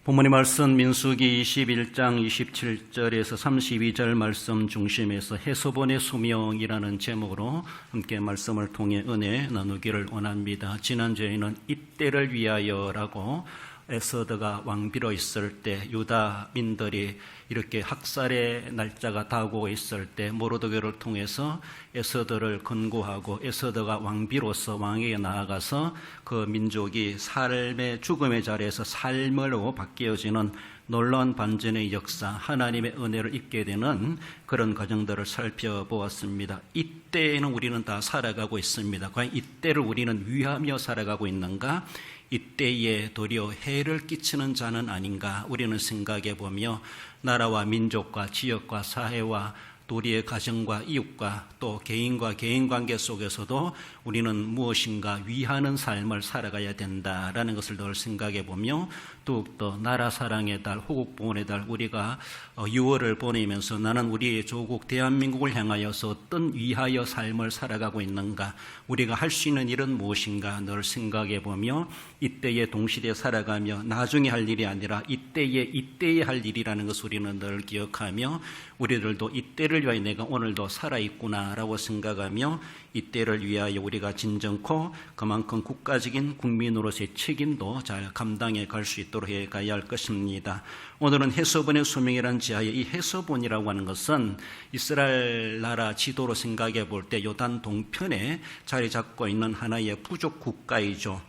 본문의 말씀 민수기 21장 27절에서 32절 말씀 중심에서 해서본의 수명이라는 제목으로 함께 말씀을 통해 은혜 나누기를 원합니다. 지난주에는 이때를 위하여라고 에서드가 왕비로 있을 때 유다민들이 이렇게 학살의 날짜가 다가오고 있을 때 모르드게를 통해서 에서드를 건고하고 에서드가 왕비로서 왕에게 나아가서 그 민족이 삶의 죽음의 자리에서 삶으로 바뀌어지는 놀라운 반전의 역사, 하나님의 은혜를 입게 되는 그런 과정들을 살펴보았습니다. 이때에는 우리는 다 살아가고 있습니다. 과연 이때를 우리는 위하며 살아가고 있는가? 이때에 도리어 해를 끼치는 자는 아닌가 우리는 생각해 보며 나라와 민족과 지역과 사회와 또 우리의 가정과 이웃과 또 개인과 개인 관계 속에서도 우리는 무엇인가 위하는 삶을 살아가야 된다라는 것을 늘 생각해 보며 또 나라 사랑의 달, 호국 보훈의 달 우리가 6월을 보내면서 나는 우리의 조국 대한민국을 향하여서 어떤 위하여 삶을 살아가고 있는가, 우리가 할 수 있는 일은 무엇인가 늘 생각해 보며 이때에 동시대에 살아가며 나중에 할 일이 아니라 이때에 할 일이라는 것을 우리는 늘 기억하며 우리들도 이때를 위하여 내가 오늘도 살아있구나라고 생각하며 이때를 위하여 우리가 진정코 그만큼 국가적인 국민으로서의 책임도 잘 감당해 갈 수 있도록 해 가야 할 것입니다. 오늘은 해서본의 수명이라는 지하에 이 해서본이라고 하는 것은 이스라엘 나라 지도로 생각해 볼 때 요단 동편에 자리 잡고 있는 하나의 부족 국가이죠.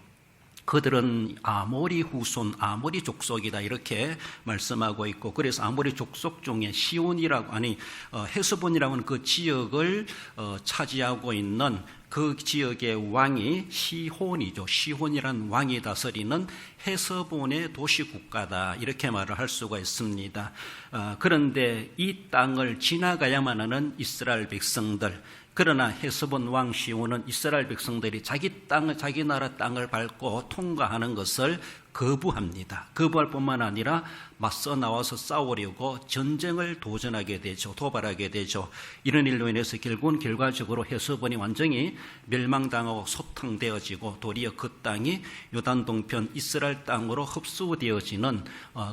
그들은 아모리 후손, 아모리 족속이다 이렇게 말씀하고 있고, 그래서 아모리 족속 중에 해서본이라고 하는 그 지역을 차지하고 있는 그 지역의 왕이 시혼이죠. 시혼이라는 왕이 다스리는 해서본의 도시국가다 이렇게 말을 할 수가 있습니다. 그런데 이 땅을 지나가야만 하는 이스라엘 백성들, 그러나 해서본 왕 시온은 이스라엘 백성들이 자기 나라 땅을 밟고 통과하는 것을 거부합니다. 거부할 뿐만 아니라 맞서 나와서 싸우려고 전쟁을 도전하게 되죠. 도발하게 되죠. 이런 일로 인해서 결과적으로 해서본이 완전히 멸망당하고 소탕되어지고 도리어 그 땅이 요단 동편 이스라엘 땅으로 흡수되어지는,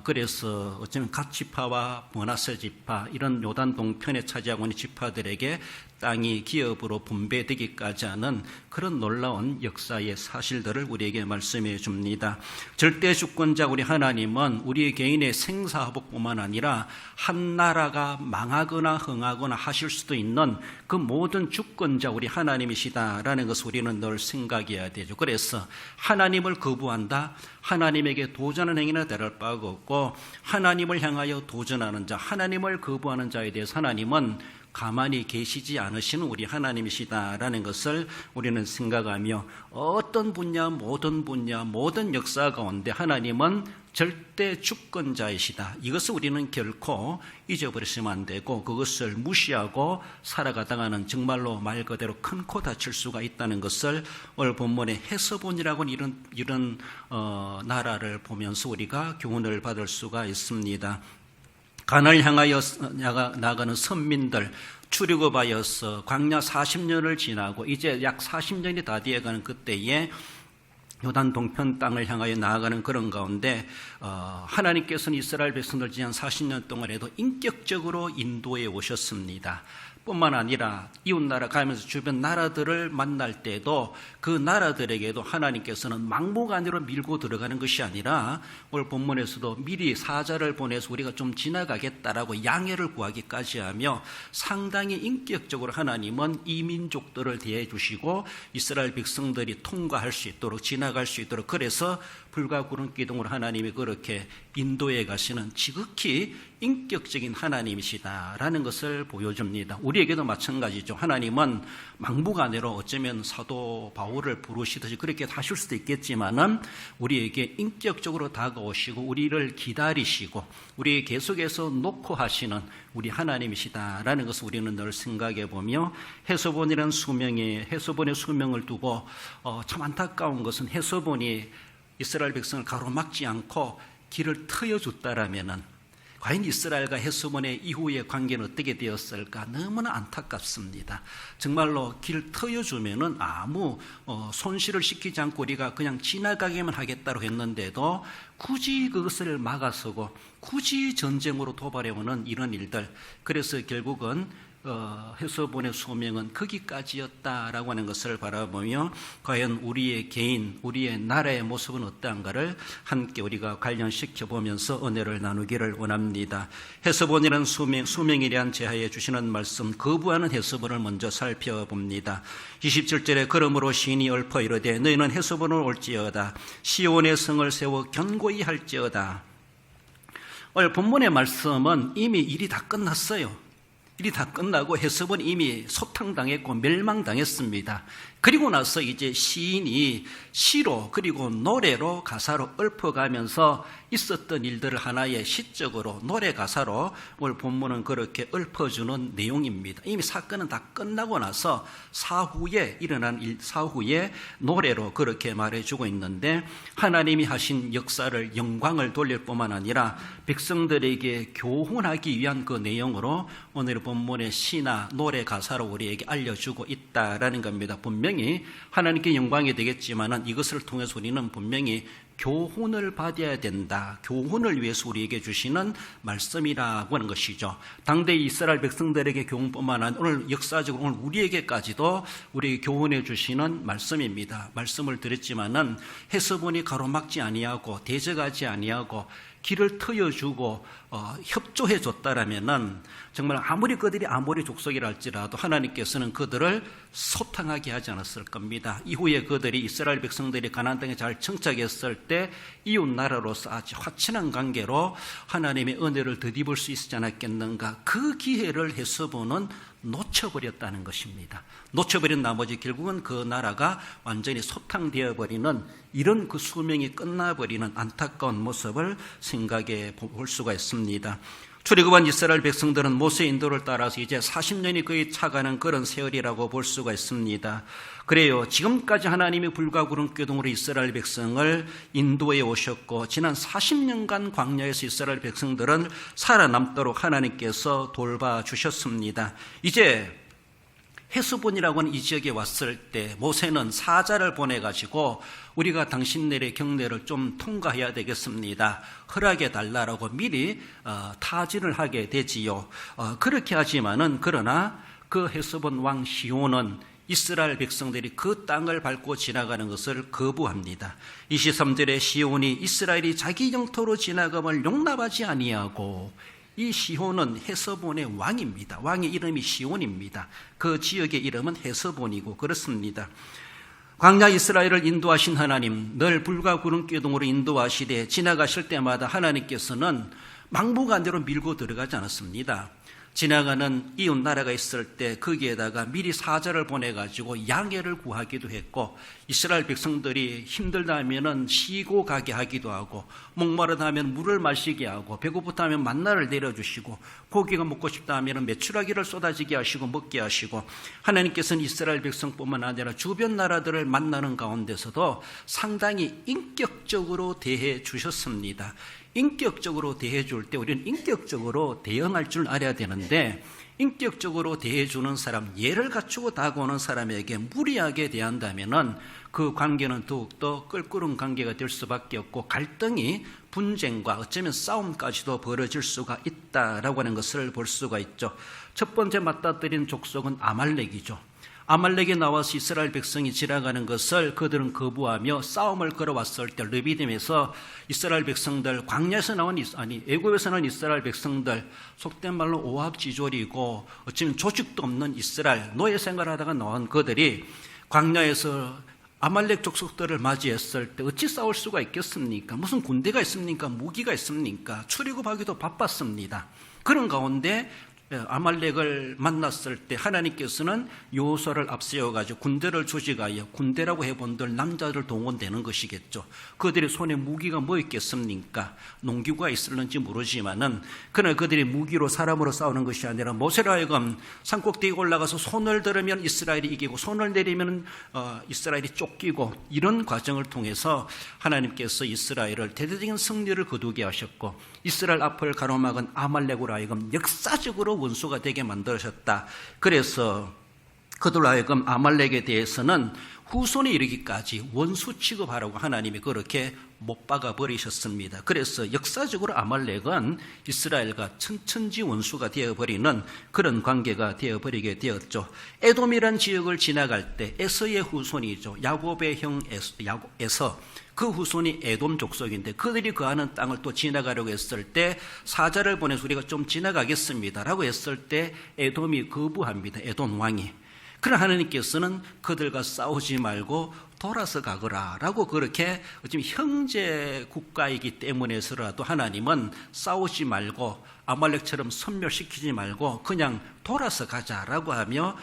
그래서 어쩌면 갓 지파와 므낫세 지파 이런 요단 동편에 차지하고 있는 지파들에게 땅이 기업으로 분배되기까지 하는 그런 놀라운 역사의 사실들을 우리에게 말씀해 줍니다. 절대 주권자 우리 하나님은 우리 개인의 생사화복뿐만 아니라 한 나라가 망하거나 흥하거나 하실 수도 있는 그 모든 주권자 우리 하나님이시다라는 것을 우리는 늘 생각해야 되죠. 그래서 하나님을 거부한다, 하나님에게 도전하는 행위나 다를 바가 없고, 하나님을 향하여 도전하는 자, 하나님을 거부하는 자에 대해서 하나님은 가만히 계시지 않으시는 우리 하나님이시다라는 것을 우리는 생각하며, 어떤 분야, 모든 역사 가운데 하나님은 절대 주권자이시다. 이것을 우리는 결코 잊어버리시면 안 되고, 그것을 무시하고 살아가다가는 정말로 말 그대로 큰 코 다칠 수가 있다는 것을 오늘 본문의 해서본이라고 하는 이런 나라를 보면서 우리가 교훈을 받을 수가 있습니다. 가나안을 향하여 나가는 선민들, 출애굽하여서 광야 40년을 지나고 이제 약 40년이 다 되어가는 그때에 요단 동편 땅을 향하여 나아가는 그런 가운데 하나님께서는 이스라엘 백성들 지난 40년 동안에도 인격적으로 인도해 오셨습니다. 뿐만 아니라 이웃나라 가면서 주변 나라들을 만날 때도 그 나라들에게도 하나님께서는 막무가내로 밀고 들어가는 것이 아니라 오늘 본문에서도 미리 사자를 보내서 우리가 좀 지나가겠다라고 양해를 구하기까지 하며 상당히 인격적으로 하나님은 이 민족들을 대해 주시고 이스라엘 백성들이 통과할 수 있도록, 지나갈 수 있도록, 그래서 불과 구름 기둥으로 하나님이 그렇게 인도해 가시는 지극히 인격적인 하나님이시다라는 것을 보여줍니다. 우리에게도 마찬가지죠. 하나님은 막무가내로 어쩌면 사도 바울을 부르시듯이 그렇게 하실 수도 있겠지만은 우리에게 인격적으로 다가오시고 우리를 기다리시고 우리 계속해서 놓고 하시는 우리 하나님이시다라는 것을 우리는 늘 생각해 보며, 해서본이라는 해서본의 수명을 두고 참 안타까운 것은 해서본이 이스라엘 백성을 가로막지 않고 길을 트여줬다라면은, 과연 이스라엘과 헤스본의 이후의 관계는 어떻게 되었을까? 너무나 안타깝습니다. 정말로 길 트여주면은 아무 손실을 시키지 않고 우리가 그냥 지나가기만 하겠다고 했는데도 굳이 그것을 막아서고 굳이 전쟁으로 도발해오는 이런 일들. 그래서 결국은 헤스본의 소명은 거기까지였다라고 하는 것을 바라보며 과연 우리의 개인, 우리의 나라의 모습은 어떠한가를 함께 우리가 관련시켜 보면서 은혜를 나누기를 원합니다. 헤스본이라는 수명에 대한 제하에 주시는 말씀, 거부하는 헤스본을 먼저 살펴봅니다. 27절에 그러므로 시인이 읊어 이르되 너희는 헤스본을 올지어다 시온의 성을 세워 견고히 할지어다. 오늘 본문의 말씀은 이미 일이 다 끝났어요. 일이 다 끝나고 헤스본이 이미 소탕당했고 멸망당했습니다. 그리고 나서 이제 시인이 시로 그리고 노래로 가사로 읊어가면서 있었던 일들을 하나의 시적으로 노래 가사로 오늘 본문은 그렇게 읊어주는 내용입니다. 이미 사건은 다 끝나고 나서 사후에 일어난 일, 사후에 노래로 그렇게 말해주고 있는데 하나님이 하신 역사를 영광을 돌릴 뿐만 아니라 백성들에게 교훈하기 위한 그 내용으로 오늘 본문의 시나 노래 가사로 우리에게 알려주고 있다라는 겁니다. 분명히 하나님께 영광이 되겠지만 이것을 통해서 우리는 분명히 교훈을 받아야 된다. 교훈을 위해서 우리에게 주시는 말씀이라고 하는 것이죠. 당대 이스라엘 백성들에게 교훈뿐만 아니라 오늘 역사적으로 오늘 우리에게까지도 우리에게 교훈해 주시는 말씀입니다. 말씀을 드렸지만은 헤스본이 가로막지 아니하고 대적하지 아니하고 길을 트여주고 협조해 줬다라면은 정말 아무리 그들이 아무리 족속이라 할지라도 하나님께서는 그들을 소탕하게 하지 않았을 겁니다. 이후에 그들이 이스라엘 백성들이 가나안 땅에 잘 정착했을 때 이웃 나라로서 아주 화친한 관계로 하나님의 은혜를 덧입을 수 있지 않았겠는가. 그 기회를 헤스본은 놓쳐버렸다는 것입니다. 놓쳐버린 나머지 결국은 그 나라가 완전히 소탕되어 버리는 이런 그 수명이 끝나버리는 안타까운 모습을 생각해 볼 수가 있습니다. 출애굽한 이스라엘 백성들은 모세의 인도를 따라서 이제 40년이 거의 차가는 그런 세월이라고 볼 수가 있습니다. 그래요. 지금까지 하나님이 불과 구름 기둥으로 이스라엘 백성을 인도해 오셨고 지난 40년간 광야에서 이스라엘 백성들은 살아남도록 하나님께서 돌봐주셨습니다. 이제 헤스본이라고 하는 이 지역에 왔을 때 모세는 사자를 보내가지고 우리가 당신들의 경내를 좀 통과해야 되겠습니다. 허락해 달라라고 미리 타진을 하게 되지요. 그렇게 하지만은 그러나 그 헤스본 왕 시온은 이스라엘 백성들이 그 땅을 밟고 지나가는 것을 거부합니다. 23절에 시온이 이스라엘이 자기 영토로 지나감을 용납하지 아니하고 이 시온은 헤스본의 왕입니다. 왕의 이름이 시온입니다. 그 지역의 이름은 헤스본이고 그렇습니다. 광야 이스라엘을 인도하신 하나님, 늘 불과 구름 기둥으로 인도하시되 지나가실 때마다 하나님께서는 막무가내로 밀고 들어가지 않았습니다. 지나가는 이웃 나라가 있을 때 거기에다가 미리 사자를 보내가지고 양해를 구하기도 했고 이스라엘 백성들이 힘들다 하면은 쉬고 가게 하기도 하고 목마르다 하면 물을 마시게 하고 배고프다 하면 만나를 내려주시고 고기가 먹고 싶다 하면 메추라기를 쏟아지게 하시고 먹게 하시고 하나님께서는 이스라엘 백성뿐만 아니라 주변 나라들을 만나는 가운데서도 상당히 인격적으로 대해 주셨습니다. 인격적으로 대해줄 때 우리는 인격적으로 대응할 줄 알아야 되는데 인격적으로 대해주는 사람, 예를 갖추고 다가오는 사람에게 무리하게 대한다면은 그 관계는 더욱더 껄끄러운 관계가 될 수밖에 없고 갈등이 분쟁과 어쩌면 싸움까지도 벌어질 수가 있다라고 하는 것을 볼 수가 있죠. 첫 번째 맞닥뜨린 족속은 아말렉이죠. 아말렉에 나와서 이스라엘 백성이 지나가는 것을 그들은 거부하며 싸움을 걸어왔을 때 르비딤에서 이스라엘 백성들 광야에서 나온 애굽에서 나온 이스라엘 백성들 속된 말로 오합지졸이고 어쩌면 조직도 없는 이스라엘 노예 생활하다가 나온 그들이 광야에서 아말렉 족속들을 맞이했을 때 어찌 싸울 수가 있겠습니까? 무슨 군대가 있습니까? 무기가 있습니까? 출애굽하기도 바빴습니다. 그런 가운데 아말렉을 만났을 때 하나님께서는 여호수아를 앞세워가지고 군대를 조직하여, 군대라고 해본들 남자들 동원되는 것이겠죠. 그들의 손에 무기가 뭐 있겠습니까? 농기구가 있을는지 모르지만은, 그러나 그들이 무기로 사람으로 싸우는 것이 아니라 모세로 하여금 산꼭대기에 올라가서 손을 들으면 이스라엘이 이기고 손을 내리면 이스라엘이 쫓기고, 이런 과정을 통해서 하나님께서 이스라엘을 대대적인 승리를 거두게 하셨고, 이스라엘 앞을 가로막은 아말렉으로 하여금 역사적으로 원수가 되게 만드셨다. 그래서 그들로 하여금 아말렉에 대해서는 후손에 이르기까지 원수 취급하라고 하나님이 그렇게 못 박아 버리셨습니다. 그래서 역사적으로 아말렉은 이스라엘과 천천지 원수가 되어버리는 그런 관계가 되어버리게 되었죠. 에돔이란 지역을 지나갈 때 에서의 후손이죠. 야곱의 형 에서, 그 후손이 에돔 족속인데 그들이 거하는 땅을 또 지나가려고 했을 때 사자를 보내서 우리가 좀 지나가겠습니다 라고 했을 때 에돔이 거부합니다. 에돔 왕이. 그러나 하나님께서는 그들과 싸우지 말고 돌아서 가거라 라고, 그렇게 지금 형제 국가이기 때문에서라도 하나님은 싸우지 말고 아말렉처럼 섬멸시키지 말고 그냥 돌아서 가자라고 하며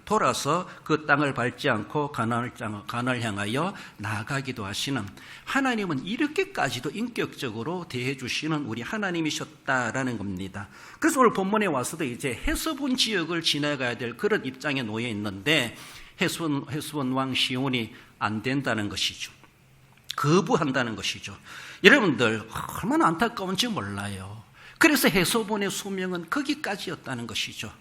돌아서 그 땅을 밟지 않고 가나안을 향하여 나아가기도 하시는, 하나님은 이렇게까지도 인격적으로 대해 주시는 우리 하나님이셨다라는 겁니다. 그래서 오늘 본문에 와서도 이제 헤스본 지역을 지나가야 될 그런 입장에 놓여 있는데, 헤스본 왕 시온이 안 된다는 것이죠. 거부한다는 것이죠. 여러분들 얼마나 안타까운지 몰라요. 그래서 헤스본의 소명은 거기까지였다는 것이죠.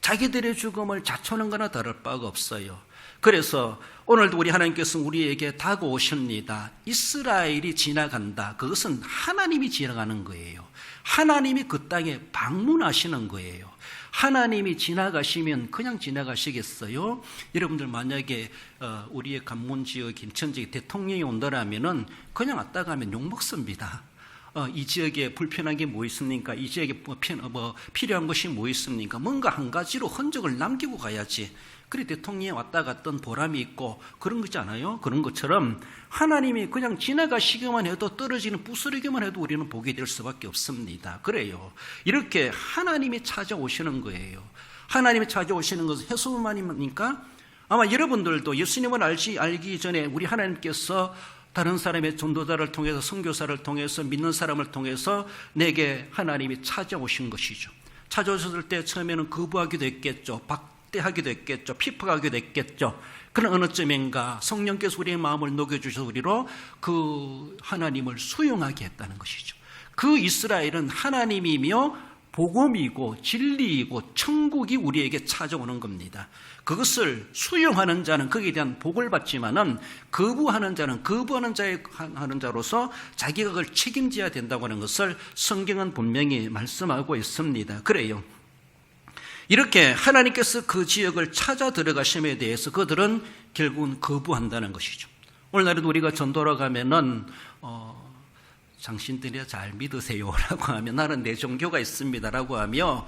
자기들의 죽음을 자초하는 거나 다를 바가 없어요. 그래서 오늘도 우리 하나님께서 우리에게 다가오십니다. 이스라엘이 지나간다. 그것은 하나님이 지나가는 거예요. 하나님이 그 땅에 방문하시는 거예요. 하나님이 지나가시면 그냥 지나가시겠어요? 여러분들 만약에 우리의 관문지역 인천지역 대통령이 온다라면은 그냥 왔다 가면 욕먹습니다. 이 지역에 불편한 게 뭐 있습니까? 이 지역에 필요한 것이 뭐 있습니까? 뭔가 한 가지로 흔적을 남기고 가야지. 그래 대통령이 왔다 갔던 보람이 있고 그런 거지 않아요? 그런 것처럼 하나님이 그냥 지나가시기만 해도, 떨어지는 부스러기만 해도 우리는 보게 될 수밖에 없습니다. 그래요. 이렇게 하나님이 찾아오시는 거예요. 하나님이 찾아오시는 것은 헤스본만입니까? 아마 여러분들도 예수님을 알기 전에 우리 하나님께서 다른 사람의 전도자를 통해서, 선교사를 통해서, 믿는 사람을 통해서 내게 하나님이 찾아오신 것이죠. 찾아오셨을 때 처음에는 거부하기도 했겠죠. 박대하기도 했겠죠. 피파하기도 했겠죠. 그런 어느 쯤인가 성령께서 우리의 마음을 녹여주셔서 우리로 그 하나님을 수용하게 했다는 것이죠. 그 이스라엘은 하나님이며 복음이고 진리이고 천국이 우리에게 찾아오는 겁니다. 그것을 수용하는 자는 거기에 대한 복을 받지만은, 거부하는 자는 거부하는 자로서 자기가 그걸 책임져야 된다고 하는 것을 성경은 분명히 말씀하고 있습니다. 그래요. 이렇게 하나님께서 그 지역을 찾아 들어가심에 대해서 그들은 결국은 거부한다는 것이죠. 오늘날에도 우리가 전도로 가면은 당신들이 잘 믿으세요라고 하면, 나는 내 종교가 있습니다라고 하며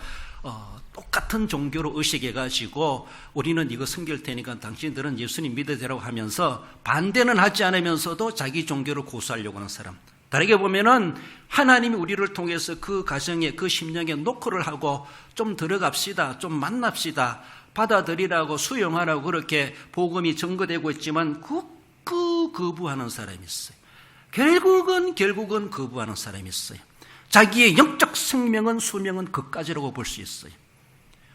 똑같은 종교로 의식해가지고 우리는 이거 섬길 테니까 당신들은 예수님 믿으세요라고 하면서 반대는 하지 않으면서도 자기 종교를 고수하려고 하는 사람. 다르게 보면은 하나님이 우리를 통해서 그 가정에, 그 심령에 노크를 하고 좀 들어갑시다, 좀 만납시다, 받아들이라고, 수용하라고 그렇게 복음이 전거되고 있지만 거부하는 사람이 있어요. 결국은 거부하는 사람이 있어요. 자기의 영적 생명은, 수명은 그까지라고 볼 수 있어요.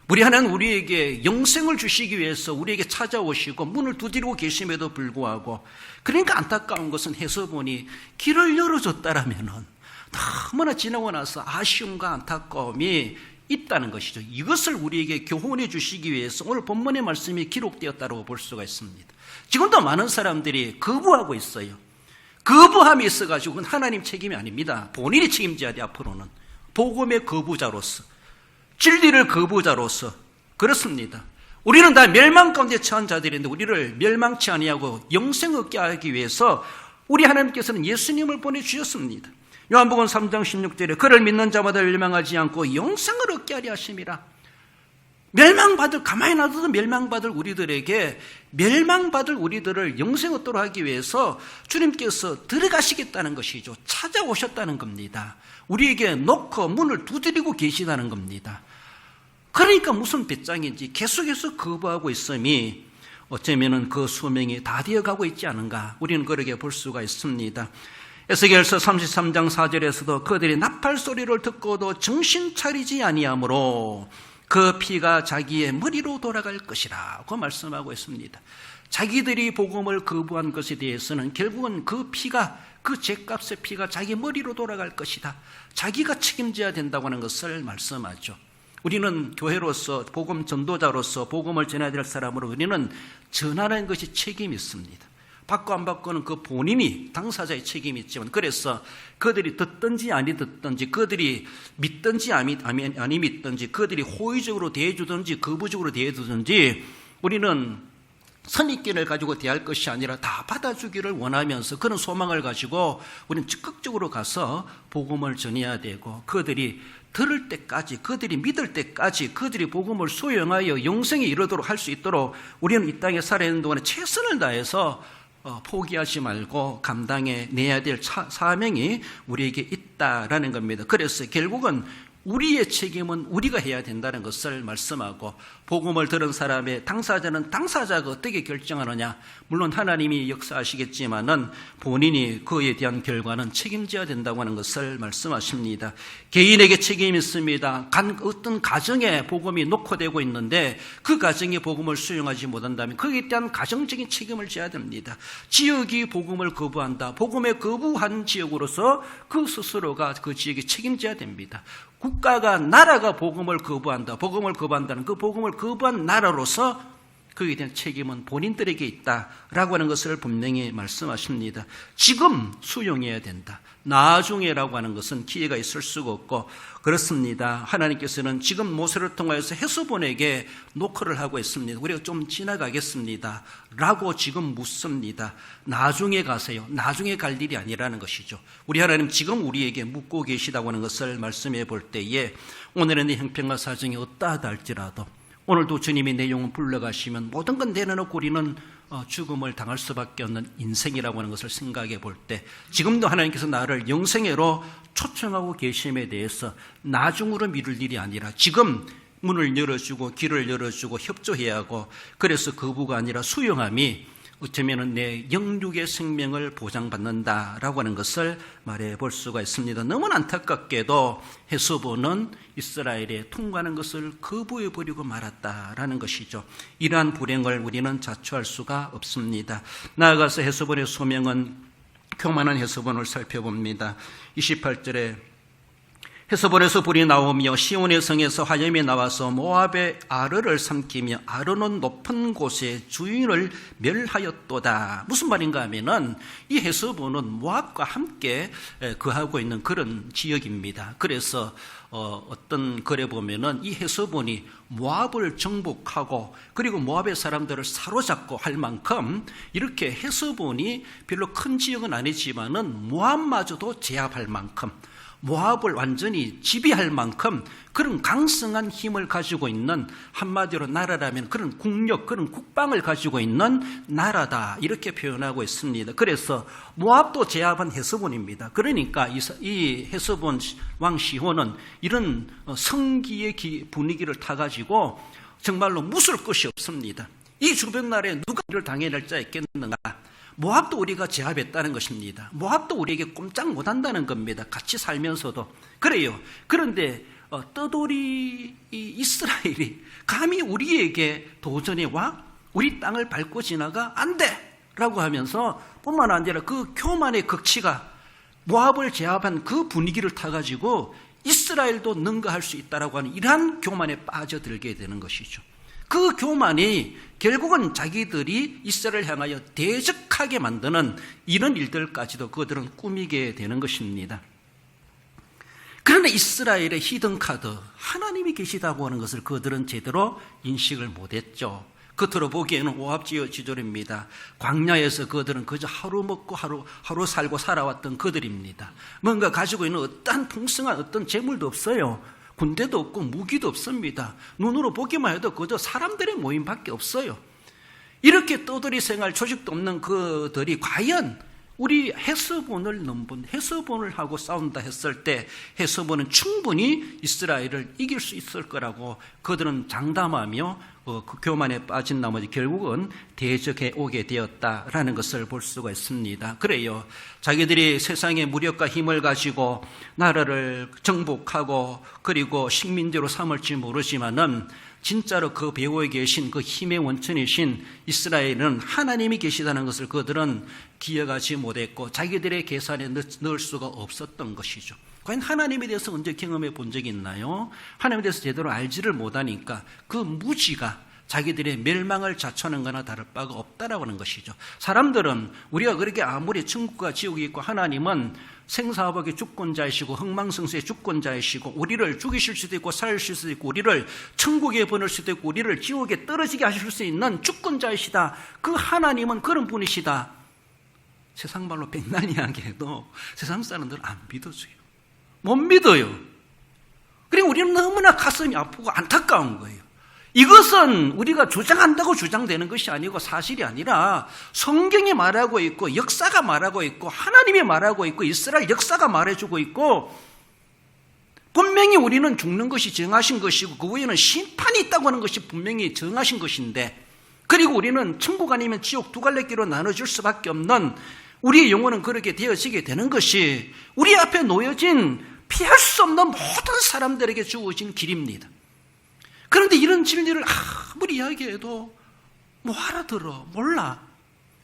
우리 하나님은 우리에게 영생을 주시기 위해서 우리에게 찾아오시고 문을 두드리고 계심에도 불구하고, 그러니까 안타까운 것은 헤스본이 길을 열어줬다라면은 너무나 지나고 나서 아쉬움과 안타까움이 있다는 것이죠. 이것을 우리에게 교훈해 주시기 위해서 오늘 본문의 말씀이 기록되었다고 볼 수가 있습니다. 지금도 많은 사람들이 거부하고 있어요. 거부함이 있어가지고 하나님 책임이 아닙니다. 본인이 책임져야 돼. 앞으로는 복음의 거부자로서, 진리를 거부자로서. 그렇습니다. 우리는 다 멸망 가운데 처한 자들인데 우리를 멸망치 아니하고 영생 얻게 하기 위해서 우리 하나님께서는 예수님을 보내주셨습니다. 요한복음 3장 16절에 그를 믿는 자마다 멸망하지 않고 영생을 얻게 하려 하심이라. 가만히 놔둬도 멸망받을 우리들을 영생 얻도록 하기 위해서 주님께서 들어가시겠다는 것이죠. 찾아오셨다는 겁니다. 우리에게 놓고 문을 두드리고 계시다는 겁니다. 그러니까 무슨 배짱인지 계속해서 거부하고 있음이 어쩌면은 그 수명이 다 되어가고 있지 않은가, 우리는 그렇게 볼 수가 있습니다. 에스겔서 33장 4절에서도 그들이 나팔 소리를 듣고도 정신 차리지 아니하므로 그 피가 자기의 머리로 돌아갈 것이라고 말씀하고 있습니다. 자기들이 복음을 거부한 것에 대해서는 결국은 그 피가, 그 죄값의 피가 자기 머리로 돌아갈 것이다, 자기가 책임져야 된다고 하는 것을 말씀하죠. 우리는 교회로서, 복음 전도자로서, 복음을 전해야 될 사람으로 우리는 전하는 것이 책임이 있습니다. 받고 안 받고는 그 본인이 당사자의 책임이 있지만, 그래서 그들이 듣든지 아니 듣든지, 그들이 믿든지 아니 믿든지, 그들이 호의적으로 대해주든지 거부적으로 대해주든지, 우리는 선입견을 가지고 대할 것이 아니라 다 받아주기를 원하면서 그런 소망을 가지고 우리는 적극적으로 가서 복음을 전해야 되고, 그들이 들을 때까지, 그들이 믿을 때까지, 그들이 복음을 수용하여 영생에 이르도록 할 수 있도록 우리는 이 땅에 살아있는 동안에 최선을 다해서 포기하지 말고 감당해내야 될 사명이 우리에게 있다라는 겁니다. 그래서 결국은 우리의 책임은 우리가 해야 된다는 것을 말씀하고, 복음을 들은 사람의 당사자는 당사자가 어떻게 결정하느냐, 물론 하나님이 역사하시겠지만은 본인이 그에 대한 결과는 책임져야 된다고 하는 것을 말씀하십니다. 개인에게 책임이 있습니다. 어떤 가정에 복음이 녹화되고 있는데 그 가정이 복음을 수용하지 못한다면 거기에 대한 가정적인 책임을 져야 됩니다. 지역이 복음을 거부한다, 복음에 거부한 지역으로서 그 스스로가 그 지역에 책임져야 됩니다. 국가가, 나라가 복음을 거부한다는 그 복음을 거부한 나라로서 그에 대한 책임은 본인들에게 있다라고 하는 것을 분명히 말씀하십니다. 지금 수용해야 된다, 나중에라고 하는 것은 기회가 있을 수가 없고, 그렇습니다. 하나님께서는 지금 모세를 통하여서 헤스본에게 노크를 하고 있습니다. 우리가 좀 지나가겠습니다 라고 지금 묻습니다. 나중에 가세요. 나중에 갈 일이 아니라는 것이죠. 우리 하나님 지금 우리에게 묻고 계시다고 하는 것을 말씀해 볼 때에, 오늘은 이 형편과 사정이 어떠하다 할지라도 오늘도 주님이 내 영혼 불러가시면 모든 건 내려놓고 우리는 죽음을 당할 수밖에 없는 인생이라고 하는 것을 생각해 볼 때, 지금도 하나님께서 나를 영생애로 초청하고 계심에 대해서 나중으로 미룰 일이 아니라 지금 문을 열어주고 길을 열어주고 협조해야 하고, 그래서 거부가 아니라 수용함이 어쩌면 내 영육의 생명을 보장받는다라고 하는 것을 말해 볼 수가 있습니다. 너무나 안타깝게도 헤스본은 이스라엘에 통과하는 것을 거부해 버리고 말았다라는 것이죠. 이러한 불행을 우리는 자초할 수가 없습니다. 나아가서 헤스본의 소명은, 교만한 헤스본을 살펴봅니다. 28절에 헤스본에서 불이 나오며 시온의 성에서 화염이 나와서 모압의 아르를 삼키며 아르논 높은 곳에 주인을 멸하였도다. 무슨 말인가 하면은 이 헤스본은 모압과 함께 거하고 있는 그런 지역입니다. 그래서 어떤 글에 보면은 이 헤스본이 모압을 정복하고 그리고 모압의 사람들을 사로잡고 할 만큼, 이렇게 헤스본이 별로 큰 지역은 아니지만은 모압마저도 제압할 만큼, 모압을 완전히 지배할 만큼 그런 강성한 힘을 가지고 있는, 한마디로 나라라면 그런 국력, 그런 국방을 가지고 있는 나라다, 이렇게 표현하고 있습니다. 그래서 모압도 제압한 헤스본입니다. 그러니까 이 헤스본 왕 시혼은 이런 성기의 분위기를 타가지고 정말로 무술 것이 없습니다. 이 주변 나라에 누가 이를 당해낼 자 있겠는가? 모압도 우리가 제압했다는 것입니다. 모압도 우리에게 꼼짝 못한다는 겁니다. 같이 살면서도. 그래요. 그런데 떠돌이 이스라엘이 감히 우리에게 도전해 와? 우리 땅을 밟고 지나가? 안 돼! 라고 하면서 뿐만 아니라 그 교만의 극치가 모압을 제압한 그 분위기를 타가지고 이스라엘도 능가할 수 있다라고 하는 이러한 교만에 빠져들게 되는 것이죠. 그 교만이 결국은 자기들이 이스라엘을 향하여 대적하게 만드는 이런 일들까지도 그들은 꾸미게 되는 것입니다. 그러나 이스라엘의 히든카드, 하나님이 계시다고 하는 것을 그들은 제대로 인식을 못했죠. 겉으로 보기에는 오합지졸입니다. 광야에서 그들은 그저 하루 먹고 하루 살고 살아왔던 그들입니다. 뭔가 가지고 있는 어떠한 풍성한 어떤 재물도 없어요. 군대도 없고 무기도 없습니다. 눈으로 보기만 해도 그저 사람들의 모임밖에 없어요. 이렇게 떠돌이 생활 조직도 없는 그들이 과연 우리 헤스본을 하고 싸운다 했을 때 헤스본은 충분히 이스라엘을 이길 수 있을 거라고 그들은 장담하며 그 교만에 빠진 나머지 결국은 대적해 오게 되었다라는 것을 볼 수가 있습니다. 그래요. 자기들이 세상의 무력과 힘을 가지고 나라를 정복하고 그리고 식민지로 삼을지 모르지만은 진짜로 그 배후에 계신 그 힘의 원천이신 이스라엘은 하나님이 계시다는 것을 그들은 기억하지 못했고 자기들의 계산에 넣을 수가 없었던 것이죠. 과연 하나님에 대해서 언제 경험해 본 적이 있나요? 하나님에 대해서 제대로 알지를 못하니까 그 무지가 자기들의 멸망을 자초하는 거나 다를 바가 없다라고 하는 것이죠. 사람들은 우리가 그렇게 아무리 천국과 지옥이 있고 하나님은 생사화복의 주권자이시고 흥망성쇠의 주권자이시고 우리를 죽이실 수도 있고 살리실 수도 있고 우리를 천국에 보낼 수도 있고 우리를 지옥에 떨어지게 하실 수 있는 주권자이시다. 그 하나님은 그런 분이시다. 세상 말로 백난이하게 해도 세상 사람들은 안 믿어줘요. 못 믿어요. 그리고 우리는 너무나 가슴이 아프고 안타까운 거예요. 이것은 우리가 주장한다고 주장되는 것이 아니고 사실이 아니라 성경이 말하고 있고 역사가 말하고 있고 하나님이 말하고 있고 이스라엘 역사가 말해주고 있고 분명히 우리는 죽는 것이 정하신 것이고 그 후에는 심판이 있다고 하는 것이 분명히 정하신 것인데 그리고 우리는 천국 아니면 지옥 두 갈래 길로 나눠질 수밖에 없는 우리의 영혼은 그렇게 되어지게 되는 것이 우리 앞에 놓여진 피할 수 없는 모든 사람들에게 주어진 길입니다. 그런데 이런 진리를 아무리 이야기해도 뭐 알아들어 몰라.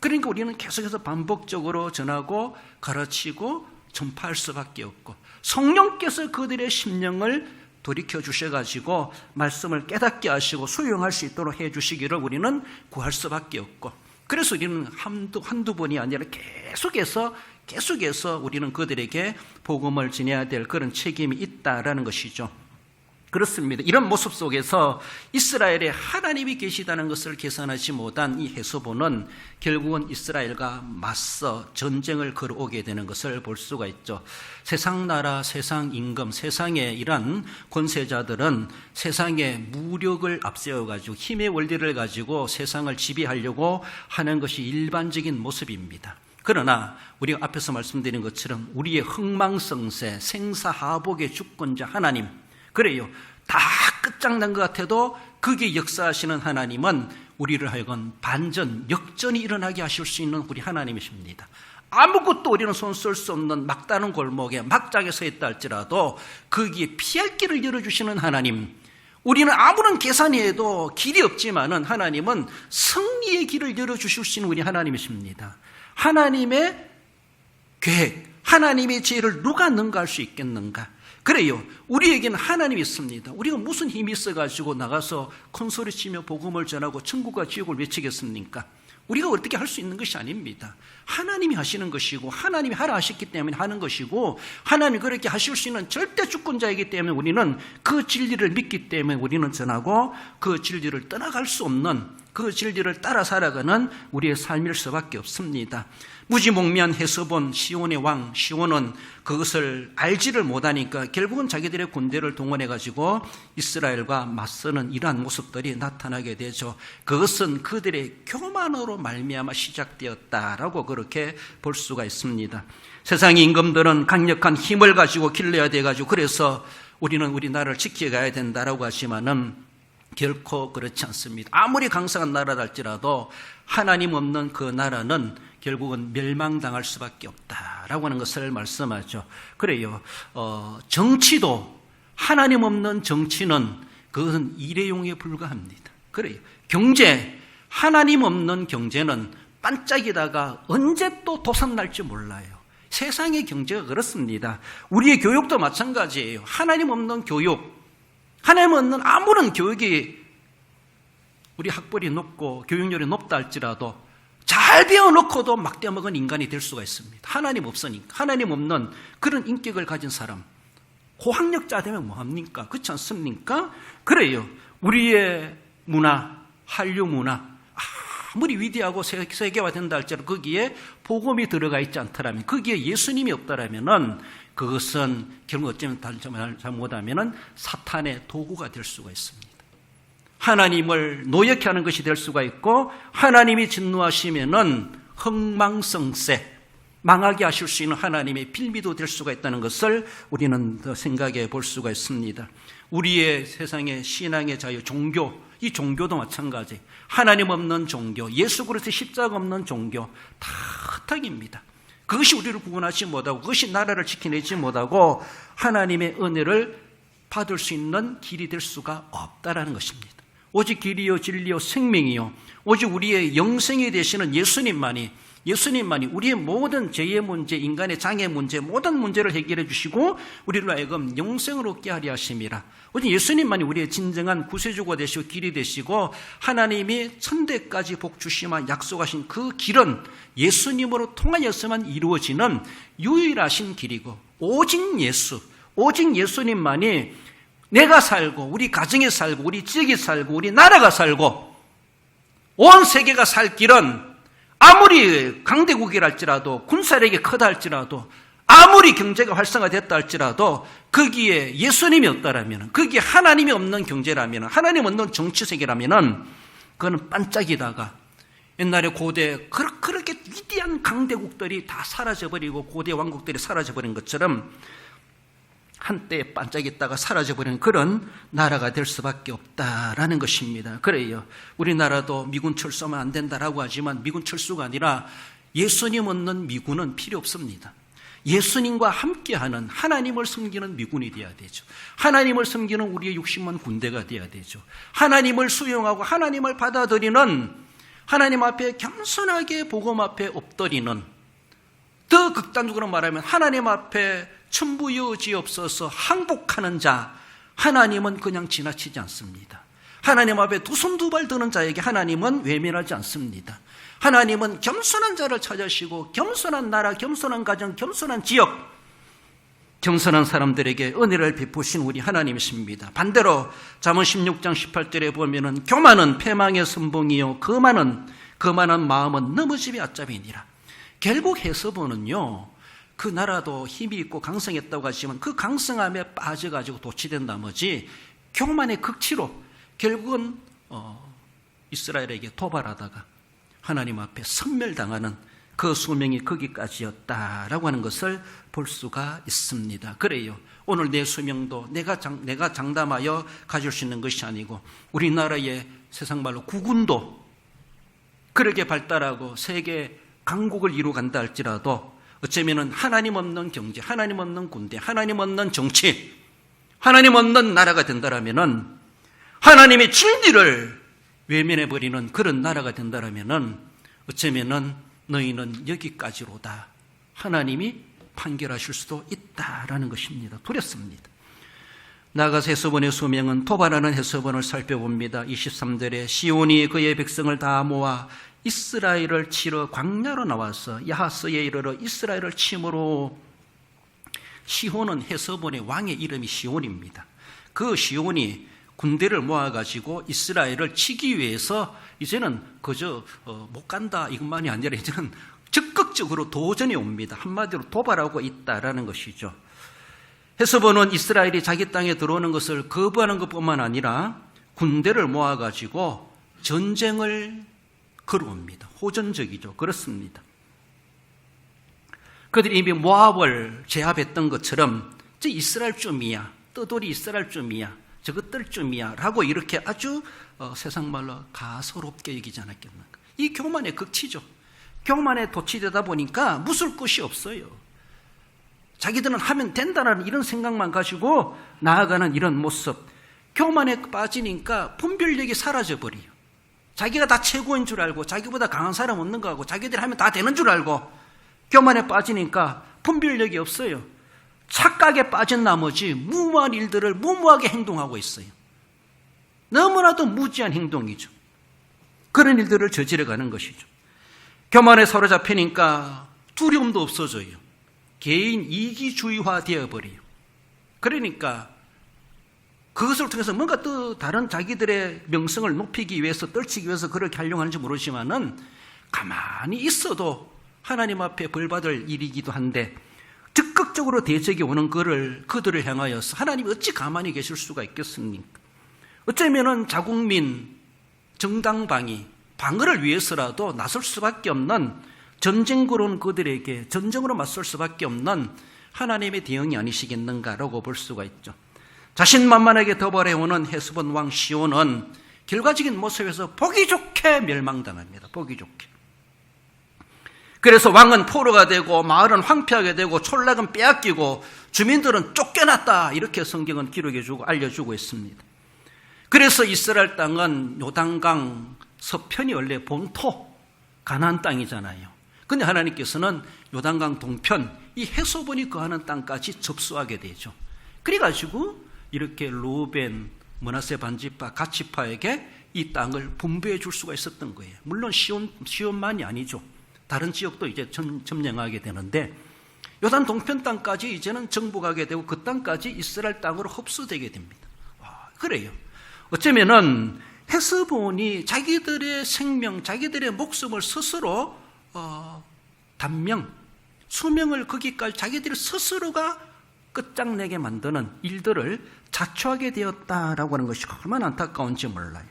그러니까 우리는 계속해서 반복적으로 전하고 가르치고 전파할 수밖에 없고 성령께서 그들의 심령을 돌이켜 주셔가지고 말씀을 깨닫게 하시고 수용할 수 있도록 해주시기를 우리는 구할 수밖에 없고 그래서 우리는 한두 번이 아니라 계속해서 우리는 그들에게 복음을 전해야 될 그런 책임이 있다라는 것이죠. 그렇습니다. 이런 모습 속에서 이스라엘에 하나님이 계시다는 것을 계산하지 못한 이 헤스본은 결국은 이스라엘과 맞서 전쟁을 걸어오게 되는 것을 볼 수가 있죠. 세상 나라, 세상 임금, 세상의 이런 권세자들은 세상의 무력을 앞세워가지고 힘의 원리를 가지고 세상을 지배하려고 하는 것이 일반적인 모습입니다. 그러나 우리가 앞에서 말씀드린 것처럼 우리의 흥망성쇠, 생사하복의 주권자 하나님 그래요. 다 끝장난 것 같아도 그게 역사하시는 하나님은 우리를 하여금 반전, 역전이 일어나게 하실 수 있는 우리 하나님이십니다. 아무것도 우리는 손 쓸 수 없는 막다른 골목에 막장에 서 있다 할지라도 거기에 피할 길을 열어주시는 하나님 우리는 아무런 계산이 해도 길이 없지만은 하나님은 승리의 길을 열어주실 수 있는 우리 하나님이십니다. 하나님의 계획, 하나님의 지혜를 누가 능가할 수 있겠는가? 그래요. 우리에게는 하나님이 있습니다. 우리가 무슨 힘이 있어가지고 나가서 큰 소리 치며 복음을 전하고 천국과 지옥을 외치겠습니까? 우리가 어떻게 할 수 있는 것이 아닙니다. 하나님이 하시는 것이고 하나님이 하라 하셨기 때문에 하는 것이고 하나님이 그렇게 하실 수 있는 절대 주권자이기 때문에 우리는 그 진리를 믿기 때문에 우리는 전하고 그 진리를 떠나갈 수 없는 그 진리를 따라 살아가는 우리의 삶일 수밖에 없습니다. 무지몽매한 헤스본 시온의 왕 시온은 그것을 알지를 못하니까 결국은 자기들의 군대를 동원해가지고 이스라엘과 맞서는 이러한 모습들이 나타나게 되죠. 그것은 그들의 교만으로 말미암아 시작되었다라고 그렇게 볼 수가 있습니다. 세상의 임금들은 강력한 힘을 가지고 길러야 돼가지고 그래서 우리는 우리 나라를 지켜가야 된다라고 하지만은 결코 그렇지 않습니다. 아무리 강성한 나라라 할지라도 하나님 없는 그 나라는 결국은 멸망당할 수밖에 없다라고 하는 것을 말씀하죠. 그래요. 정치도 하나님 없는 정치는 그것은 일회용에 불과합니다. 그래요. 경제, 하나님 없는 경제는 반짝이다가 언제 또 도산날지 몰라요. 세상의 경제가 그렇습니다. 우리의 교육도 마찬가지예요. 하나님 없는 교육, 하나님 없는 아무런 교육이 우리 학벌이 높고 교육열이 높다 할지라도 잘 배워놓고도 막대먹은 인간이 될 수가 있습니다. 하나님 없으니까. 하나님 없는 그런 인격을 가진 사람 고학력자 되면 뭐합니까? 그렇지 않습니까? 그래요. 우리의 문화, 한류 문화 아무리 위대하고 세계화된다 할지라도 거기에 복음이 들어가 있지 않더라면, 거기에 예수님이 없다라면은 그것은 결국 어쩌면 잘못하면은 사탄의 도구가 될 수가 있습니다. 하나님을 노역케 하는 것이 될 수가 있고, 하나님이 진노하시면은 흥망성쇠, 망하게 하실 수 있는 하나님의 빌미도 될 수가 있다는 것을 우리는 더 생각해 볼 수가 있습니다. 우리의 세상의 신앙의 자유, 종교, 이 종교도 마찬가지. 하나님 없는 종교, 예수 그리스도의 십자가 없는 종교 다 흑탁입니다. 그것이 우리를 구원하지 못하고, 그것이 나라를 지켜내지 못하고 하나님의 은혜를 받을 수 있는 길이 될 수가 없다라는 것입니다. 오직 길이요 진리요 생명이요, 오직 우리의 영생이 되시는 예수님만이 우리의 모든 죄의 문제, 인간의 장애 문제, 모든 문제를 해결해 주시고 우리를 하여금 영생을 얻게 하려 하심이라. 오직 예수님만이 우리의 진정한 구세주가 되시고 길이 되시고, 하나님이 천대까지 복 주시만 약속하신 그 길은 예수님으로 통하여서만 이루어지는 유일하신 길이고, 오직 예수님만이 내가 살고, 우리 가정이 살고, 우리 지역이 살고, 우리 나라가 살고, 온 세계가 살 길은 아무리 강대국이랄지라도, 군사력이 크다 할지라도, 아무리 경제가 활성화됐다 할지라도 거기에 예수님이 없다라면, 거기에 하나님이 없는 경제라면, 하나님 없는 정치세계라면 그거는 반짝이다가 옛날에 고대 그렇게 위대한 강대국들이 다 사라져버리고 고대 왕국들이 사라져버린 것처럼 한때 반짝였다가 사라져버리는 그런 나라가 될 수밖에 없다라는 것입니다. 그래요, 우리나라도 미군 철수하면 안 된다라고 하지만 미군 철수가 아니라 예수님 없는 미군은 필요 없습니다. 예수님과 함께하는, 하나님을 섬기는 미군이 되어야 되죠. 하나님을 섬기는 우리의 60만 군대가 되어야 되죠. 하나님을 수용하고 하나님을 받아들이는, 하나님 앞에 겸손하게 복음 앞에 엎드리는, 더 극단적으로 말하면 하나님 앞에 천부여지없어서 항복하는 자, 하나님은 그냥 지나치지 않습니다. 하나님 앞에 두 손 두 발 드는 자에게 하나님은 외면하지 않습니다. 하나님은 겸손한 자를 찾으시고, 겸손한 나라, 겸손한 가정, 겸손한 지역, 겸손한 사람들에게 은혜를 베푸신 우리 하나님이십니다. 반대로 잠언 16장 18절에 보면은 교만은 패망의 선봉이요 거만한 마음은 넘어짐의 앗잡이니라. 결국 해서보는요, 그 나라도 힘이 있고 강성했다고 하지만 그 강성함에 빠져가지고 도취된 나머지 교만의 극치로 결국은 이스라엘에게 도발하다가 하나님 앞에 섬멸당하는 그 소명이 거기까지였다라고 하는 것을 볼 수가 있습니다. 그래요, 오늘 내 소명도 내가 장담하여 가질 수 있는 것이 아니고, 우리나라의 세상 말로 국군도 그렇게 발달하고 세계 강국을 이루간다 할지라도 어쩌면은 하나님 없는 경제, 하나님 없는 군대, 하나님 없는 정치, 하나님 없는 나라가 된다라면은, 하나님의 진리를 외면해버리는 그런 나라가 된다라면은 어쩌면은 너희는 여기까지로다, 하나님이 판결하실 수도 있다라는 것입니다. 두렵습니다. 나아가서 헤스본의 소명은 도발하는 헤스본을 살펴봅니다. 23절에 시온이 그의 백성을 다 모아 이스라엘을 치러 광야로 나와서 야하스에 이르러 이스라엘을 치므로, 시온은 헤스본의 왕의 이름이 시온입니다. 그 시온이 군대를 모아가지고 이스라엘을 치기 위해서 이제는 그저 못 간다 이것만이 아니라 이제는 적극적으로 도전해 옵니다. 한마디로 도발하고 있다라는 것이죠. 헤스본은 이스라엘이 자기 땅에 들어오는 것을 거부하는 것뿐만 아니라 군대를 모아가지고 전쟁을 걸어옵니다. 호전적이죠. 그렇습니다. 그들이 이미 모압을 제압했던 것처럼 저 이스라엘쯤이야, 떠돌이 이스라엘쯤이야, 저것들쯤이야 라고 이렇게 아주 세상 말로 가소롭게 여기지 않았겠는가. 이 교만의 극치죠. 교만에 도취되다 보니까 무술 것이 없어요. 자기들은 하면 된다는 이런 생각만 가지고 나아가는 이런 모습. 교만에 빠지니까 분별력이 사라져버려요. 자기가 다 최고인 줄 알고, 자기보다 강한 사람 없는 거 하고, 자기들이 하면 다 되는 줄 알고, 교만에 빠지니까 분별력이 없어요. 착각에 빠진 나머지 무모한 일들을 무모하게 행동하고 있어요. 너무나도 무지한 행동이죠. 그런 일들을 저질러가는 것이죠. 교만에 사로잡히니까 두려움도 없어져요. 개인 이기주의화 되어버려요. 그러니까 그것을 통해서 뭔가 또 다른 자기들의 명성을 높이기 위해서, 떨치기 위해서 그렇게 하려고 하는지 모르지만은 가만히 있어도 하나님 앞에 벌받을 일이기도 한데, 적극적으로 대적이 오는 그들을 향하여서 하나님이 어찌 가만히 계실 수가 있겠습니까? 어쩌면은 자국민 정당방위, 방어를 위해서라도 나설 수밖에 없는, 전쟁으로 온 그들에게 전쟁으로 맞설 수밖에 없는 하나님의 대응이 아니시겠는가라고 볼 수가 있죠. 자신만만하게 도발해오는 헤스본 왕 시온은 결과적인 모습에서 보기 좋게 멸망당합니다. 보기 좋게. 그래서 왕은 포로가 되고 마을은 황폐하게 되고 촌락은 빼앗기고 주민들은 쫓겨났다, 이렇게 성경은 기록해주고 알려주고 있습니다. 그래서 이스라엘 땅은 요단강 서편이 원래 본토 가나안 땅이잖아요. 근데 하나님께서는 요단강 동편, 이 헤소본이 거하는 땅까지 접수하게 되죠. 그래가지고 이렇게 루벤, 므낫세 반지파, 갓지파에게 이 땅을 분배해 줄 수가 있었던 거예요. 물론 시온만이 아니죠. 다른 지역도 이제 점령하게 되는데, 요단 동편 땅까지 이제는 정복하게 되고 그 땅까지 이스라엘 땅으로 흡수되게 됩니다. 그래요. 어쩌면은 헤스본이 자기들의 생명, 자기들의 목숨을 스스로 단명, 수명을 거기까지 자기들이 스스로가 끝장내게 만드는 일들을 자초하게 되었다라고 하는 것이 얼마나 안타까운지 몰라요.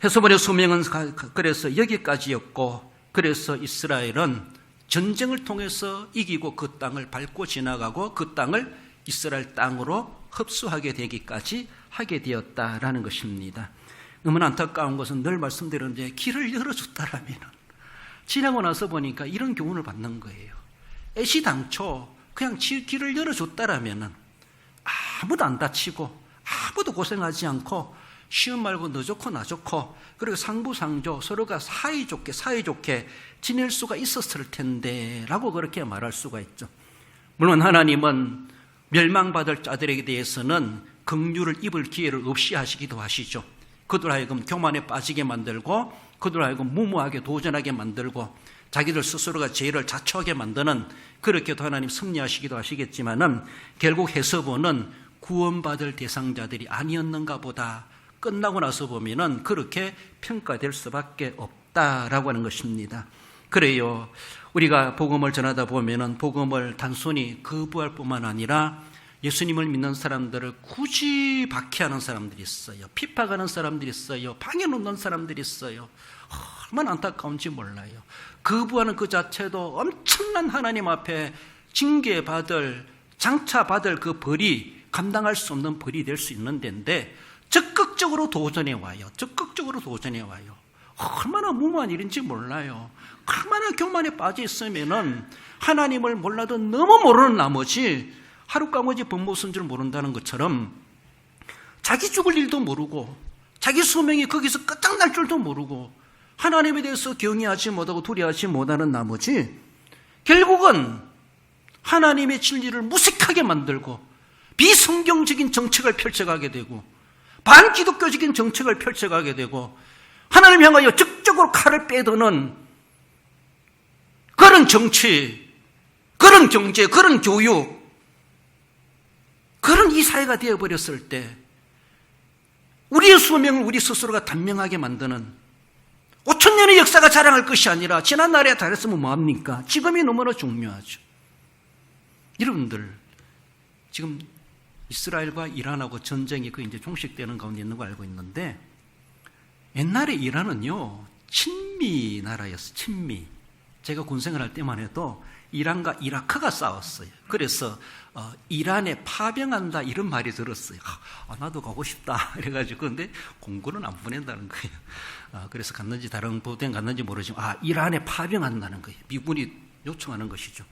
헤스본의 수명은 그래서 여기까지였고, 그래서 이스라엘은 전쟁을 통해서 이기고 그 땅을 밟고 지나가고 그 땅을 이스라엘 땅으로 흡수하게 되기까지 하게 되었다라는 것입니다. 너무나 안타까운 것은 늘 말씀드렸는데, 길을 열어줬다라면, 지나고 나서 보니까 이런 교훈을 받는 거예요. 애시당초 그냥 길을 열어줬다라면 아무도 안 다치고 아무도 고생하지 않고 시험 말고 너 좋고 나 좋고, 그리고 상부상조 서로가 사이좋게 지낼 수가 있었을 텐데 라고 그렇게 말할 수가 있죠. 물론 하나님은 멸망받을 자들에게 대해서는 긍휼을 입을 기회를 없이 하시기도 하시죠. 그들 하여금 교만에 빠지게 만들고, 그들 하여금 무모하게 도전하게 만들고, 자기들 스스로가 죄를 자초하게 만드는, 그렇게도 하나님 섭리하시기도 하시겠지만은, 결국 헤스본은 구원받을 대상자들이 아니었는가 보다, 끝나고 나서 보면은 그렇게 평가될 수밖에 없다라고 하는 것입니다. 그래요. 우리가 복음을 전하다 보면은 복음을 단순히 거부할 뿐만 아니라 예수님을 믿는 사람들을 굳이 박해하는 사람들이 있어요. 핍박하는 사람들이 있어요. 방해 놓는 사람들이 있어요. 얼마나 안타까운지 몰라요. 거부하는 그 자체도 엄청난 하나님 앞에 징계받을, 장차받을 그 벌이 감당할 수 없는 벌이 될 수 있는 데인데, 적극적으로 도전해 와요. 적극적으로 도전해 와요. 얼마나 무모한 일인지 몰라요. 얼마나 교만에 빠져 있으면은 하나님을 몰라도 너무 모르는 나머지 하룻까머지 법무쓴 줄 모른다는 것처럼 자기 죽을 일도 모르고 자기 수명이 거기서 끝장날 줄도 모르고 하나님에 대해서 경외하지 못하고 두려워하지 못하는 나머지 결국은 하나님의 진리를 무색하게 만들고 비성경적인 정책을 펼쳐가게 되고 반기독교적인 정책을 펼쳐가게 되고 하나님 향하여 적극적으로 칼을 빼드는 그런 정치, 그런 경제, 그런 교육, 그런 이 사회가 되어버렸을 때 우리의 수명을 우리 스스로가 단명하게 만드는 5,000년의 역사가 자랑할 것이 아니라 지난날에 잘했으면 뭐합니까? 지금이 너무나 중요하죠. 여러분들 지금 이스라엘과 이란하고 전쟁이 그 이제 종식되는 가운데 있는 거 알고 있는데, 옛날에 이란은요 친미 나라였어요. 친미. 제가 군생활할 때만 해도 이란과 이라크가 싸웠어요. 그래서 이란에 파병한다 이런 말이 들었어요. 나도 가고 싶다 이래가지고. 근데 공군은 안 보낸다는 거예요. 그래서 갔는지 다른 부대는 갔는지 모르지만 이란에 파병한다는 거예요. 미군이 요청하는 것이죠.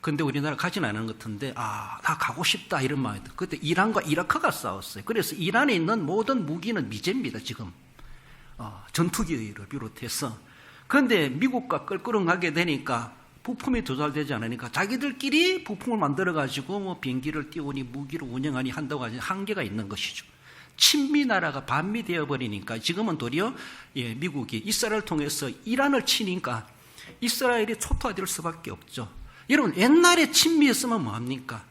근데 우리나라 가진 않은 것 같은데 나 가고 싶다 이런 마음이 들어요. 그때 이란과 이라크가 싸웠어요. 그래서 이란에 있는 모든 무기는 미제입니다. 지금 전투기를 비롯해서. 그런데 미국과 껄끄렁하게 되니까 부품이 조달되지 않으니까 자기들끼리 부품을 만들어가지고 뭐 비행기를 띄우니 무기를 운영하니 한다고 하니 한계가 있는 것이죠. 친미 나라가 반미되어 버리니까 지금은 도리어 미국이 이스라엘을 통해서 이란을 치니까 이스라엘이 초토화될 수밖에 없죠. 여러분 옛날에 친미였으면 뭐합니까?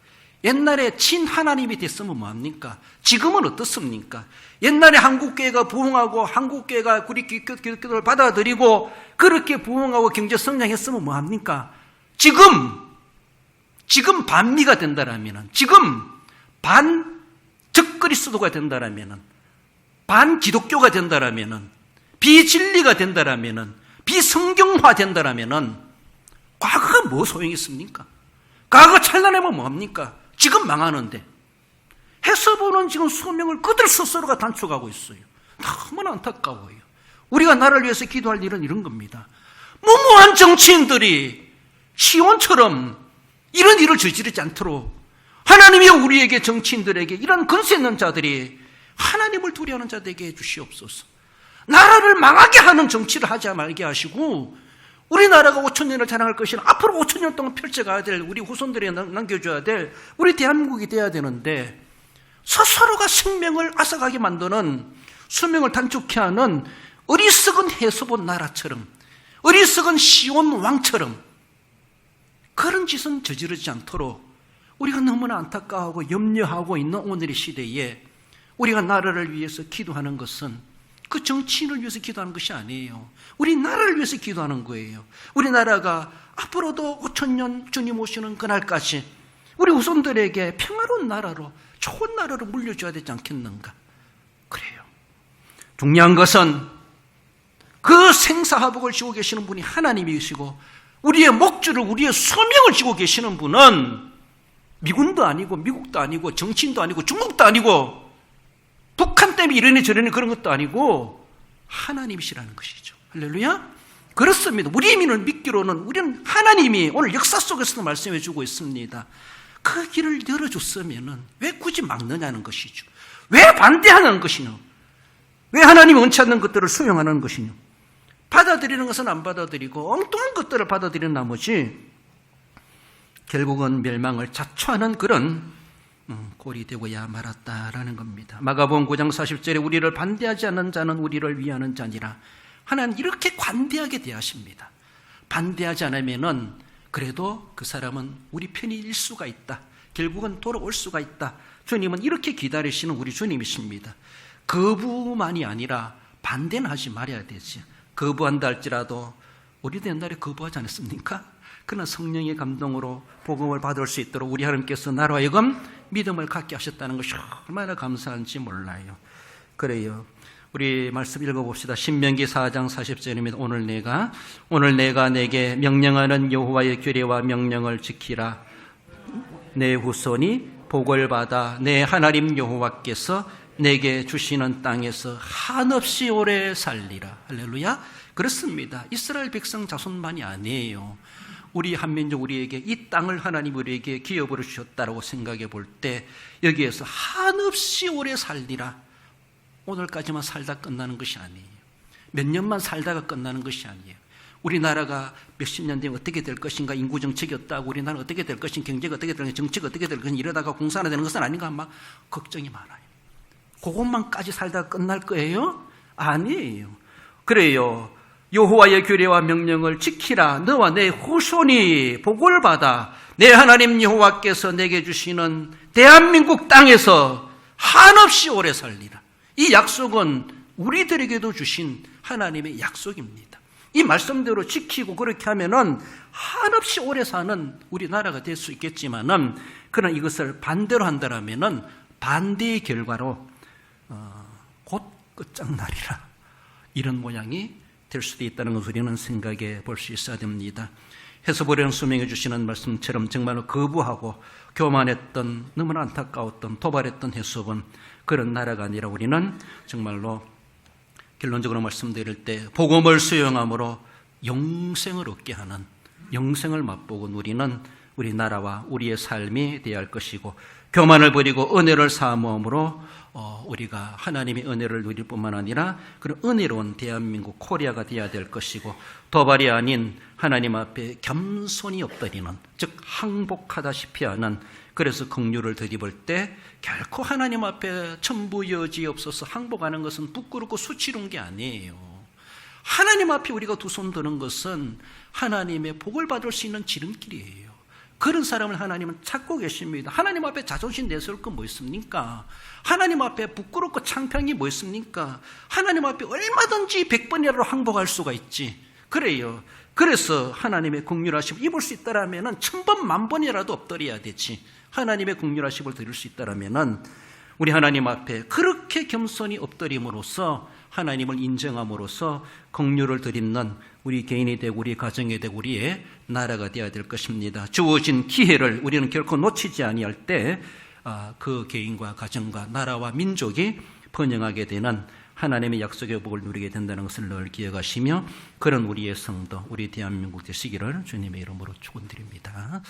옛날에 친하나님이 됐으면 뭐합니까? 지금은 어떻습니까? 옛날에 한국교회가 부흥하고 한국교회가 우리 기독교를 받아들이고 그렇게 부흥하고 경제 성장했으면 뭐합니까? 지금 반미가 된다라면, 지금 반 적그리스도가 된다라면, 반 기독교가 된다라면, 비진리가 된다라면, 비성경화 된다라면 과거가 뭐 소용이 있습니까? 과거 찬란하면 뭐합니까? 지금 망하는데 해서보는 지금 수명을 그들 스스로가 단축하고 있어요. 너무나 안타까워요. 우리가 나라를 위해서 기도할 일은 이런 겁니다. 무모한 정치인들이 시온처럼 이런 일을 저지르지 않도록 하나님이 우리에게, 정치인들에게, 이런 권세 있는 자들이 하나님을 두려워하는 자들에게 해주시옵소서. 나라를 망하게 하는 정치를 하지 말게 하시고, 우리나라가 5,000년을 자랑할 것이나 앞으로 5,000년 동안 펼쳐가야 될, 우리 후손들에게 남겨줘야 될 우리 대한민국이 돼야 되는데, 스스로가 생명을 앗아가게 만드는, 수명을 단축해 하는 어리석은 해서본 나라처럼, 어리석은 시온 왕처럼 그런 짓은 저지르지 않도록 우리가 너무나 안타까워하고 염려하고 있는 오늘의 시대에 우리가 나라를 위해서 기도하는 것은 그 정치인을 위해서 기도하는 것이 아니에요. 우리 나라를 위해서 기도하는 거예요. 우리 나라가 앞으로도 5,000년 주님 오시는 그날까지 우리 후손들에게 평화로운 나라로, 좋은 나라로 물려줘야 되지 않겠는가? 그래요. 중요한 것은 그 생사화복을 지고 계시는 분이 하나님이시고, 우리의 목줄을, 우리의 소명을 지고 계시는 분은 미군도 아니고 미국도 아니고 정치인도 아니고 중국도 아니고 북한 때문에 이러니 저러니 그런 것도 아니고 하나님이시라는 것이죠. 할렐루야. 그렇습니다. 우리 민을 믿기로는 우리는 하나님이 오늘 역사 속에서도 말씀해 주고 있습니다. 그 길을 열어줬으면 왜 굳이 막느냐는 것이죠. 왜 반대하는 것이냐. 왜 하나님이 원치 않는 것들을 수용하는 것이냐. 받아들이는 것은 안 받아들이고 엉뚱한 것들을 받아들이는 나머지 결국은 멸망을 자초하는 그런 꼴이 되고야 말았다라는 겁니다. 마가복음 9장 40절에 우리를 반대하지 않는 자는 우리를 위하는 자니라. 하나님 이렇게 관대하게 대하십니다. 반대하지 않으면은 그래도 그 사람은 우리 편일 수가 있다. 결국은 돌아올 수가 있다. 주님은 이렇게 기다리시는 우리 주님이십니다. 거부만이 아니라 반대는 하지 말아야 되지. 거부한다 할지라도 우리도 옛날에 거부하지 않았습니까? 그러나 성령의 감동으로 복음을 받을 수 있도록 우리 하나님께서 나로 하여금 믿음을 갖게 하셨다는 것이 얼마나 감사한지 몰라요. 그래요. 우리 말씀 읽어봅시다. 신명기 4장 40절입니다. 오늘 내가 내게 명령하는 여호와의 규례와 명령을 지키라. 내 후손이 복을 받아 내 하나님 여호와께서 내게 주시는 땅에서 한없이 오래 살리라. 할렐루야. 그렇습니다. 이스라엘 백성 자손만이 아니에요. 우리 한민족, 우리에게 이 땅을 하나님 우리에게 기업으로 주셨다라고 생각해 볼 때 여기에서 한없이 오래 살리라. 오늘까지만 살다 끝나는 것이 아니에요. 몇 년만 살다가 끝나는 것이 아니에요. 우리나라가 몇십 년 뒤에 어떻게 될 것인가, 인구 정책이 어떠하고 우리나라는 어떻게 될 것인가, 경제가 어떻게 될 것인가, 정치가 어떻게 될 것인가, 이러다가 공산화 되는 것은 아닌가 막 걱정이 많아요. 그것만까지 살다가 끝날 거예요? 아니에요. 그래요. 여호와의 규례와 명령을 지키라. 너와 내 후손이 복을 받아 내 하나님 여호와께서 내게 주시는 대한민국 땅에서 한없이 오래 살리라. 이 약속은 우리들에게도 주신 하나님의 약속입니다. 이 말씀대로 지키고 그렇게 하면은 한없이 오래 사는 우리나라가 될 수 있겠지만은, 그러나 이것을 반대로 한다라면은 반대의 결과로 곧 끝장나리라. 이런 모양이 될 수도 있다는 것을 우리는 생각해 볼 수 있어야 됩니다. 해서보려는 수명해 주시는 말씀처럼 정말로 거부하고 교만했던, 너무나 안타까웠던, 도발했던 해석은 그런 나라가 아니라 우리는 정말로 결론적으로 말씀드릴 때 복음을 수용함으로 영생을 얻게 하는, 영생을 맛보고 누리는 우리 나라와 우리의 삶이 되어야 할 것이고, 교만을 버리고 은혜를 사모함으로 우리가 하나님의 은혜를 누릴 뿐만 아니라 그런 은혜로운 대한민국 코리아가 되어야 될 것이고, 도발이 아닌 하나님 앞에 겸손히 엎드리는, 즉 항복하다시피 하는, 그래서 긍휼을 드리볼 때 결코 하나님 앞에 천부 여지 없어서 항복하는 것은 부끄럽고 수치로운 게 아니에요. 하나님 앞에 우리가 두 손 드는 것은 하나님의 복을 받을 수 있는 지름길이에요. 그런 사람을 하나님은 찾고 계십니다. 하나님 앞에 자존심 내세울 거 뭐 있습니까? 하나님 앞에 부끄럽고 창피한 게 뭐 있습니까? 하나님 앞에 얼마든지 100번이라도 항복할 수가 있지. 그래요. 그래서 하나님의 긍휼하심을 입을 수 있다라면은 1000번, 10,000번이라도 엎드려야 되지. 하나님의 긍휼하심을 드릴 수 있다라면은 우리 하나님 앞에 그렇게 겸손히 엎드림으로써 하나님을 인정함으로써 긍휼을 드리는 우리 개인이 되고 우리 가정이 되고 우리의 나라가 되어야 될 것입니다. 주어진 기회를 우리는 결코 놓치지 아니할 때 그 개인과 가정과 나라와 민족이 번영하게 되는 하나님의 약속의 복을 누리게 된다는 것을 늘 기억하시며 그런 우리의 성도, 우리 대한민국 되시기를 주님의 이름으로 축원드립니다.